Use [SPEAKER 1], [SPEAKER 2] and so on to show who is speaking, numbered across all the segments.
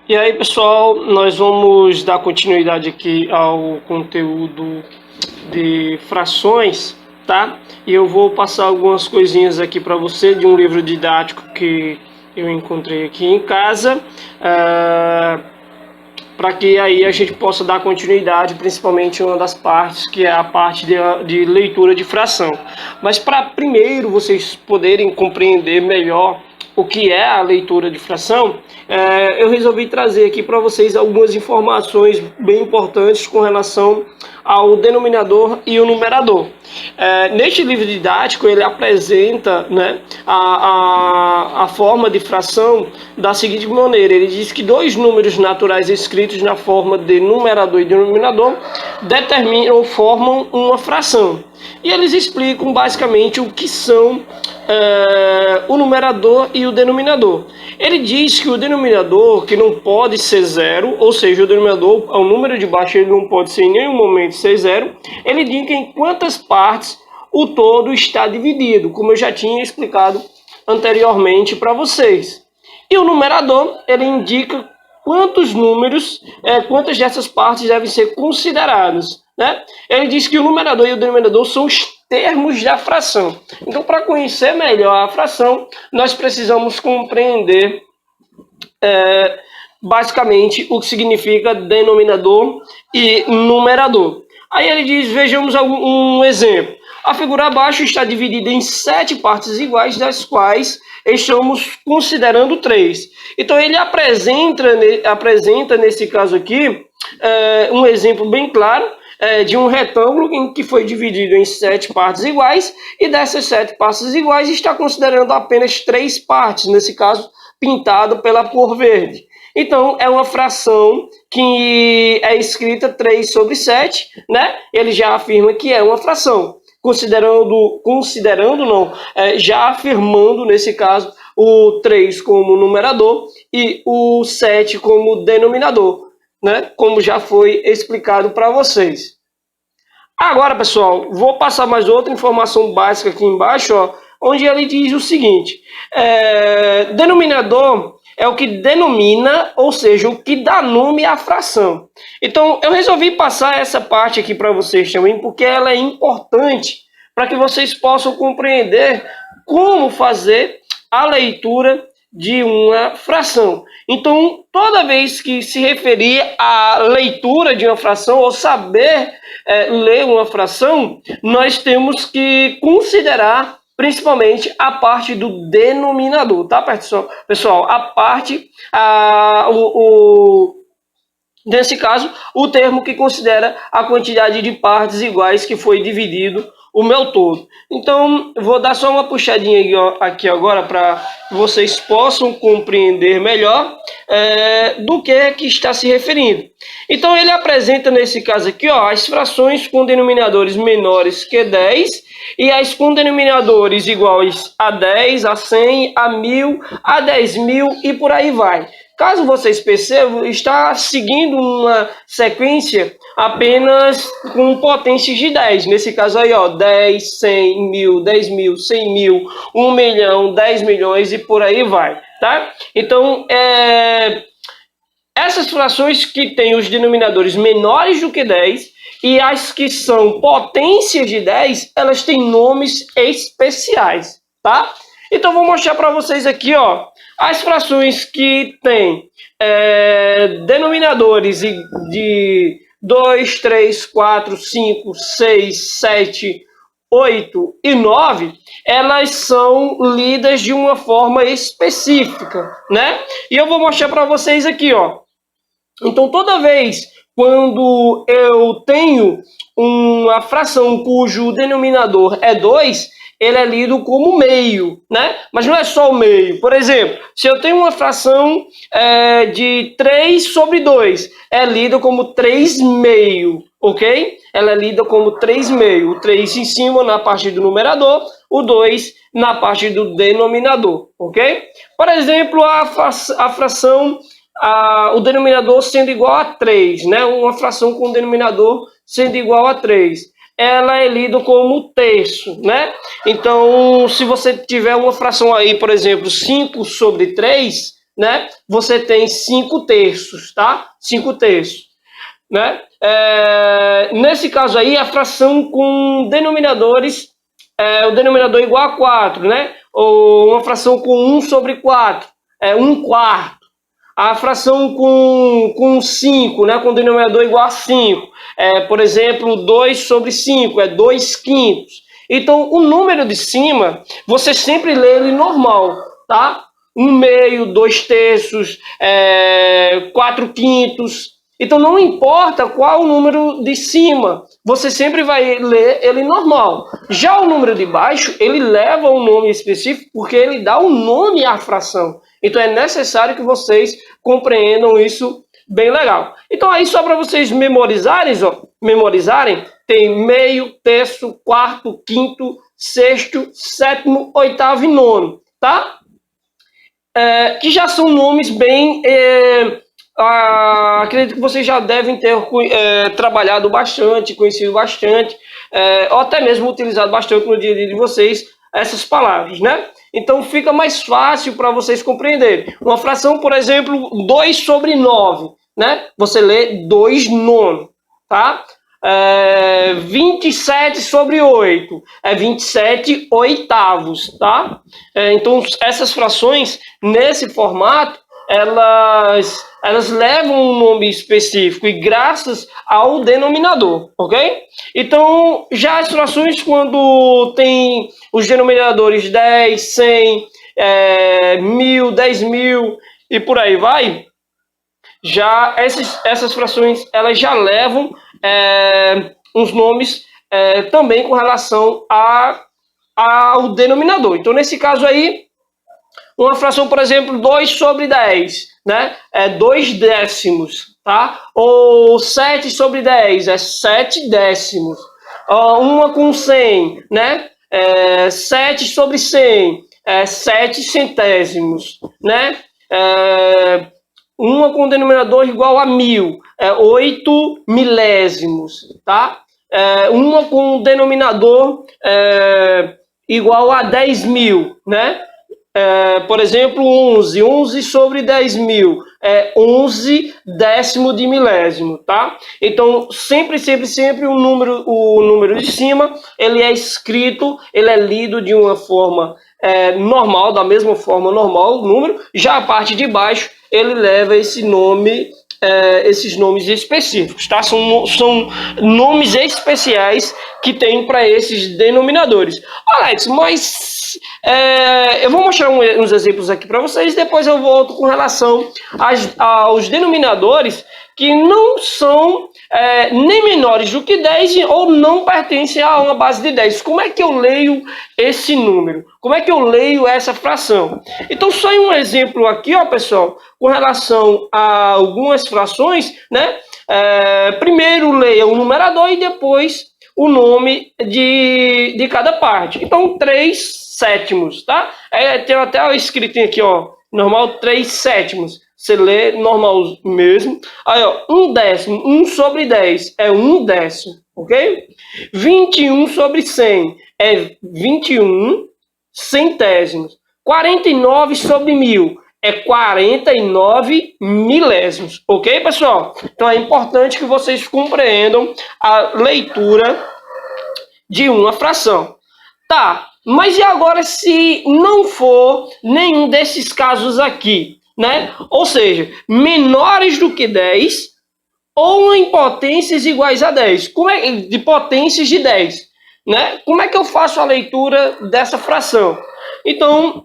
[SPEAKER 1] E aí, pessoal, nós vamos dar continuidade aqui ao conteúdo de frações, tá? E eu vou passar algumas coisinhas aqui para você de um livro didático que eu encontrei aqui em casa, para que aí a gente possa dar continuidade, principalmente uma das partes, que é a parte de leitura de fração. Mas para primeiro vocês poderem compreender melhor o que é a leitura de fração, eu resolvi trazer aqui para vocês algumas informações bem importantes com relação ao denominador e o numerador. Neste livro didático ele apresenta, né, a forma de fração da seguinte maneira: ele diz que dois números naturais escritos na forma de numerador e denominador determinam ou formam uma fração. E eles explicam basicamente o que são o numerador e o denominador. Ele diz que o denominador, que não pode ser zero, ou seja, o denominador é um número de baixo, ele não pode ser em nenhum momento ser zero. Ele indica em quantas partes o todo está dividido, como eu já tinha explicado anteriormente para vocês. E o numerador, ele indica quantos números, quantas dessas partes devem ser consideradas, né? Ele diz que o numerador e o denominador são os termos da fração. Então, para conhecer melhor a fração, nós precisamos compreender basicamente o que significa denominador e numerador. Aí ele diz, vejamos um exemplo. A figura abaixo está dividida em 7 partes iguais, das quais estamos considerando 3. Então ele apresenta nesse caso aqui um exemplo bem claro de um retângulo em que foi dividido em 7 partes iguais, e dessas 7 partes iguais está considerando apenas 3 partes, nesse caso pintado pela cor verde. Então é uma fração que é escrita 3 sobre 7, né? Ele já afirma que é uma fração, já afirmando nesse caso o 3 como numerador e o 7 como denominador, né? Como já foi explicado para vocês. Agora, pessoal, vou passar mais outra informação básica aqui embaixo, ó, onde ele diz o seguinte: denominador é o que denomina, ou seja, o que dá nome à fração. Então, eu resolvi passar essa parte aqui para vocês também, porque ela é importante para que vocês possam compreender como fazer a leitura de uma fração. Então, toda vez que se referir à leitura de uma fração ou saber ler uma fração, nós temos que considerar principalmente a parte do denominador, tá, pessoal? A parte, nesse caso, o termo que considera a quantidade de partes iguais que foi dividido o meu todo. Então, vou dar só uma puxadinha aqui agora para vocês possam compreender melhor do que está se referindo. Então, ele apresenta nesse caso aqui, ó, as frações com denominadores menores que 10 e as com denominadores iguais a 10, a 100, a 1000, a 10.000 e por aí vai. Caso vocês percebam, está seguindo uma sequência apenas com potências de 10. Nesse caso aí, ó, 10, 100, 1000, 10.000, 100.000, 1 milhão, 10 milhões e por aí vai, tá? Então, essas frações que têm os denominadores menores do que 10 e as que são potências de 10, elas têm nomes especiais, tá? Então, vou mostrar para vocês aqui, ó, as frações que têm denominadores de 2, 3, 4, 5, 6, 7, 8 e 9, elas são lidas de uma forma específica, né? E eu vou mostrar para vocês aqui, ó. Então, toda vez quando eu tenho uma fração cujo denominador é 2, ele é lido como meio, né? Mas não é só o meio. Por exemplo, se eu tenho uma fração de 3 sobre 2, é lida como 3 meio, ok? Ela é lida como 3 meio. O 3 em cima na parte do numerador, o 2 na parte do denominador, ok? Por exemplo, a fração, o denominador sendo igual a 3, né? Uma fração com o denominador sendo igual a 3. Ela é lida como terço, né? Então, se você tiver uma fração aí, por exemplo, 5 sobre 3, né? Você tem 5 terços, tá? 5 terços, né? Nesse caso aí, a fração com denominadores, o denominador igual a 4, né? Ou uma fração com 1 sobre 4, 1 quarto. A fração com 5, né? Com denominador igual a 5. Por exemplo, 2 sobre 5, 2 quintos. Então, o número de cima, você sempre lê ele normal, tá? 1 meio, 2 terços, 4 quintos. Então, não importa qual o número de cima, você sempre vai ler ele normal. Já o número de baixo, ele leva um nome específico, porque ele dá um nome à fração. Então, é necessário que vocês compreendam isso bem legal. Então, aí, só para vocês memorizarem, tem meio, terço, quarto, quinto, sexto, sétimo, oitavo e nono, tá? Que já são nomes bem... acredito que vocês já devem ter trabalhado bastante, conhecido bastante, ou até mesmo utilizado bastante no dia a dia de vocês essas palavras, né? Então fica mais fácil para vocês compreenderem. Uma fração, por exemplo, 2 sobre 9, né? Você lê 2 nono, tá? 27 sobre 8, 27 oitavos, tá? Então essas frações, nesse formato, elas levam um nome específico e graças ao denominador, ok? Então, já as frações, quando tem os denominadores 10, 100, 1000, 10.000 e por aí vai, já essas frações, elas já levam uns nomes também com relação ao denominador. Então, nesse caso aí, uma fração, por exemplo, 2 sobre 10, né? 2 décimos, tá? Ou 7 sobre 10, 7 décimos. Uma com 100, né? 7 sobre 100, 7 centésimos, né? Uma com denominador igual a 1000, 8 milésimos, tá? Uma com denominador igual a 10.000, né? Por exemplo, 11 sobre 10.000 é 11 décimo de milésimo, tá? Então, sempre o número de cima, ele é escrito, ele é lido de uma forma normal, da mesma forma normal, o número. Já a parte de baixo, ele leva esse nome, esses nomes específicos, tá? São nomes especiais que tem para esses denominadores. Alex, mas eu vou mostrar uns exemplos aqui para vocês, depois eu volto com relação aos denominadores que não são nem menores do que 10 ou não pertencem a uma base de 10. Como é que eu leio esse número? Como é que eu leio essa fração? Então, só um exemplo aqui, ó, pessoal, com relação a algumas frações, né? Primeiro leia o numerador e depois o nome de cada parte. Então, 3 sétimos, tá? Tem até escrito aqui, ó, normal 3 sétimos. Você lê normal mesmo. Aí, ó, 1 décimo, 1 sobre 10 é 1 décimo, ok? 21 sobre 100 é 21 centésimos. 49 sobre 1000 é 49 milésimos, ok, pessoal? Então é importante que vocês compreendam a leitura de uma fração. Tá, mas e agora se não for nenhum desses casos aqui? Né? Ou seja, menores do que 10 ou em potências iguais a 10. De potências de 10. Né? Como é que eu faço a leitura dessa fração? Então,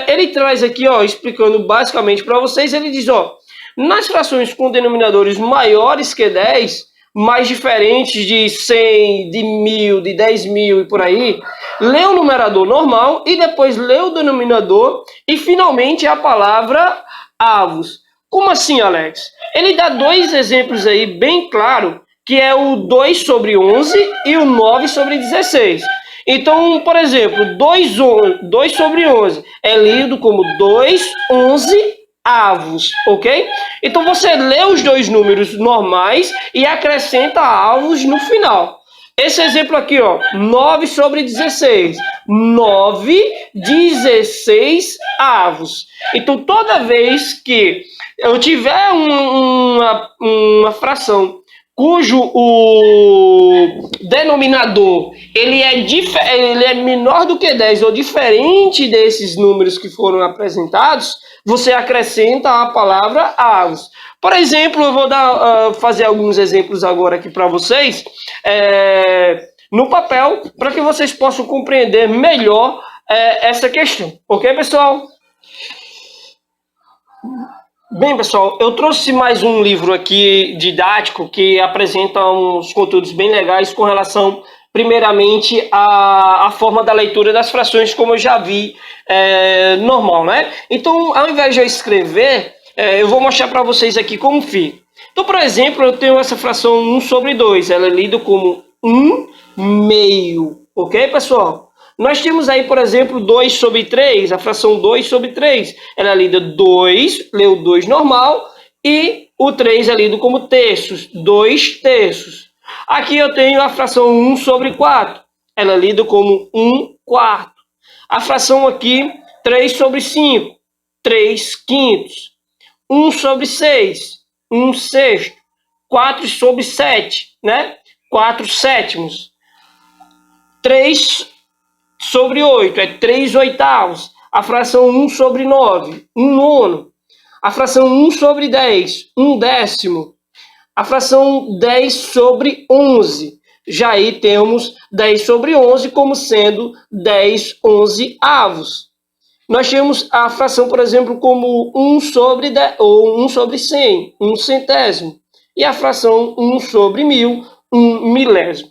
[SPEAKER 1] ele traz aqui, ó, explicando basicamente para vocês, ele diz, ó, nas frações com denominadores maiores que 10, mais diferentes de 100, de 1000, de 10.000 e por aí, lê o numerador normal e depois lê o denominador e finalmente a palavra avos. Como assim, Alex? Ele dá 2 exemplos aí bem claro, que é o 2 sobre 11 e o 9 sobre 16. Então, por exemplo, 2 sobre 11 é lido como 2, 11 avos, ok? Então você lê os 2 números normais e acrescenta avos no final. Esse exemplo aqui, ó, 9 sobre 16. 9/16. Então, toda vez que eu tiver uma fração cujo o denominador ele é menor do que 10 ou diferente desses números que foram apresentados, você acrescenta a palavra avos. Por exemplo, eu vou fazer alguns exemplos agora aqui para vocês no papel, para que vocês possam compreender melhor essa questão. Ok, pessoal? Bem, pessoal, eu trouxe mais um livro aqui didático que apresenta uns conteúdos bem legais com relação, primeiramente, à forma da leitura das frações, como eu já vi, normal, né? Então, ao invés de eu escrever, eu vou mostrar para vocês aqui como fica. Então, por exemplo, eu tenho essa fração 1 sobre 2, ela é lida como 1/2, ok, pessoal? Nós temos aí, por exemplo, 2 sobre 3, a fração 2 sobre 3. Ela é lida 2, leu 2 normal, e o 3 é lido como terços, 2 terços. Aqui eu tenho a fração 1 sobre 4. Ela é lida como 1/4. A fração aqui, 3 sobre 5, 3/5. 1 sobre 6, 1/6. 4 sobre 7, né? 4/7. 3 sobre 8 é 3/8. A fração 1 sobre 9, 1/9. A fração 1 sobre 10, 1/10. A fração 10 sobre 11. Já aí temos 10 sobre 11 como sendo 10/11. Nós temos a fração, por exemplo, como 1 sobre 10, ou 1 sobre 100, 1 centésimo. E a fração 1 sobre 1000, 1 milésimo.